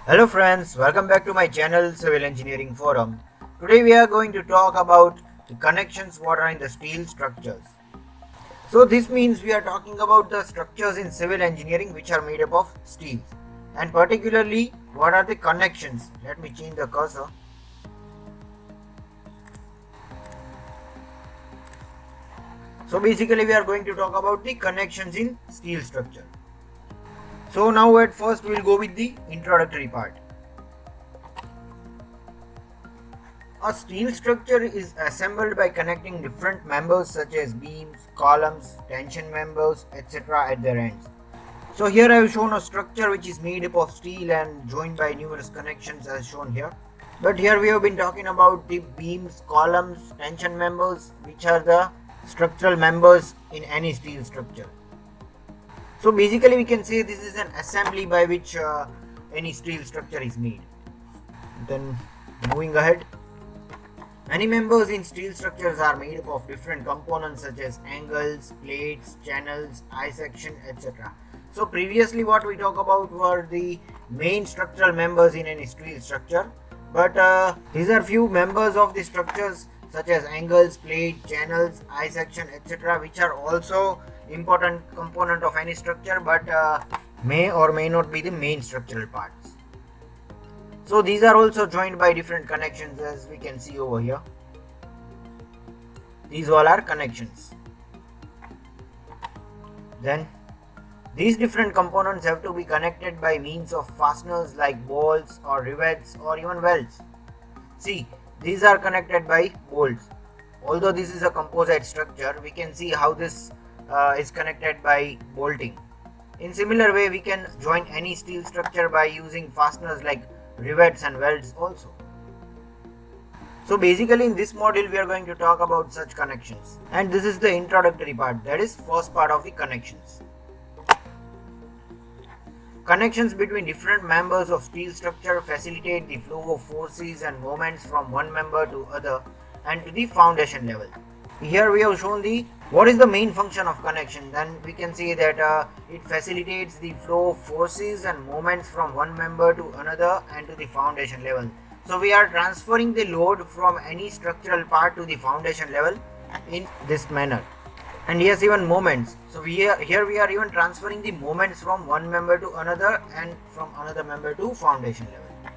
Hello friends, welcome back to my channel Civil Engineering Forum. Today we are going to talk about the connections what are in the steel structures. So this means we are talking about the structures in civil engineering which are made up of steels, and particularly what are the connections. Let me change the cursor. So basically we are going to talk about the connections in steel structure. So now at first we will go with the introductory part. A steel structure is assembled by connecting different members such as beams, columns, tension members, etc. at their ends. So here I have shown a structure which is made up of steel and joined by numerous connections as shown here. But here we have been talking about the beams, columns, tension members, which are the structural members in any steel structure. So basically we can say this is an assembly by which any steel structure is made. Then moving ahead. Many members in steel structures are made up of different components such as angles, plates, channels, eye section, etc. So previously what we talked about were the main structural members in any steel structure, but these are few members of the structures such as angles, plate, channels, eye section, etc. which are also important component of any structure, but may or may not be the main structural parts. So these are also joined by different connections as we can see over here. These all are connections. Then these different components have to be connected by means of fasteners like bolts or rivets or even welds. See, these are connected by bolts. Although this is a composite structure, we can see how this is connected by bolting. In similar way, we can join any steel structure by using fasteners like rivets and welds also. So basically in this module we are going to talk about such connections, and this is the introductory part, that is first part of the connections. Connections between different members of steel structure facilitate the flow of forces and moments from one member to other and to the foundation level. Here we have shown the what is the main function of connection. Then we can see that it facilitates the flow of forces and moments from one member to another and to the foundation level. So we are transferring the load from any structural part to the foundation level in this manner. And yes, even moments. So here we are even transferring the moments from one member to another and from another member to foundation level.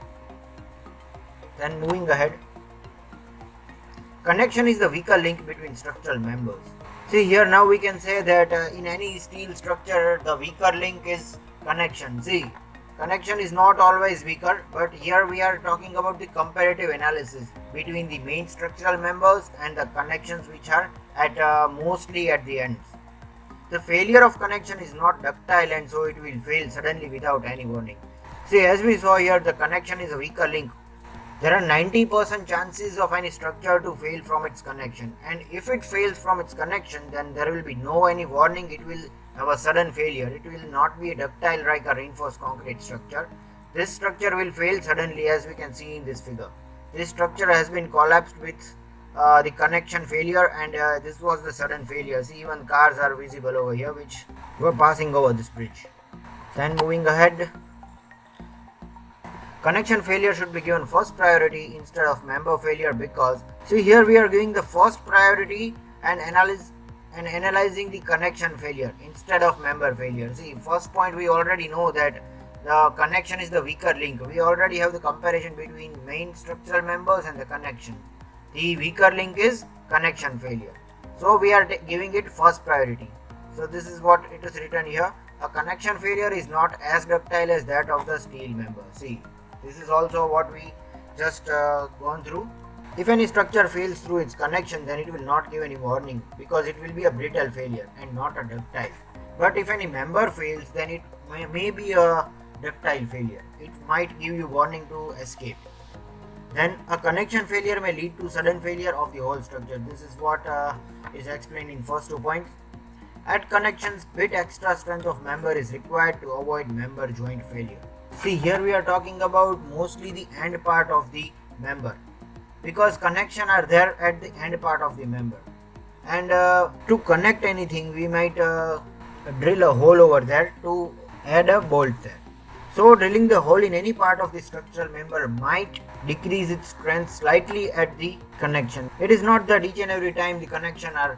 Then moving ahead. Connection is the weaker link between structural members. See here now we can say that in any steel structure the weaker link is connection. See, connection is not always weaker, but here we are talking about the comparative analysis between the main structural members and the connections which are at mostly at the ends. The failure of connection is not ductile and so it will fail suddenly without any warning. See, as we saw here, the connection is a weaker link. There are 90% chances of any structure to fail from its connection, and if it fails from its connection, then there will be no any warning. It will have a sudden failure. It will not be a ductile like a reinforced concrete structure. This structure will fail suddenly, as we can see in this figure. This structure has been collapsed with the connection failure, and this was the sudden failure. See, even cars are visible over here which were passing over this bridge. Then moving ahead. Connection failure should be given first priority instead of member failure, because see here we are giving the first priority and analyzing the connection failure instead of member failure. See, first point we already know that the connection is the weaker link. We already have the comparison between main structural members and the connection. The weaker link is connection failure. So we are giving it first priority. So this is what it is written here. A connection failure is not as ductile as that of the steel member. See, this is also what we just gone through. If any structure fails through its connection, then it will not give any warning because it will be a brittle failure and not a ductile. But if any member fails, then it may be a ductile failure. It might give you warning to escape. Then a connection failure may lead to sudden failure of the whole structure. This is what is explained in first 2 points. At connections, bit extra strength of member is required to avoid member joint failure. See, here we are talking about mostly the end part of the member, because connection are there at the end part of the member, and to connect anything we might drill a hole over there to add a bolt there. So drilling the hole in any part of the structural member might decrease its strength slightly at the connection. It is not that each and every time the connection are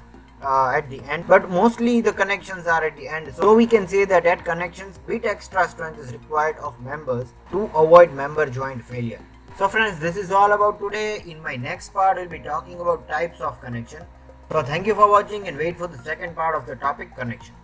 at the end, but mostly the connections are at the end. So we can say that at connections, bit extra strength is required of members to avoid member joint failure. So friends, this is all about today. In my next part, we'll be talking about types of connection. So thank you for watching and wait for the second part of the topic, connection.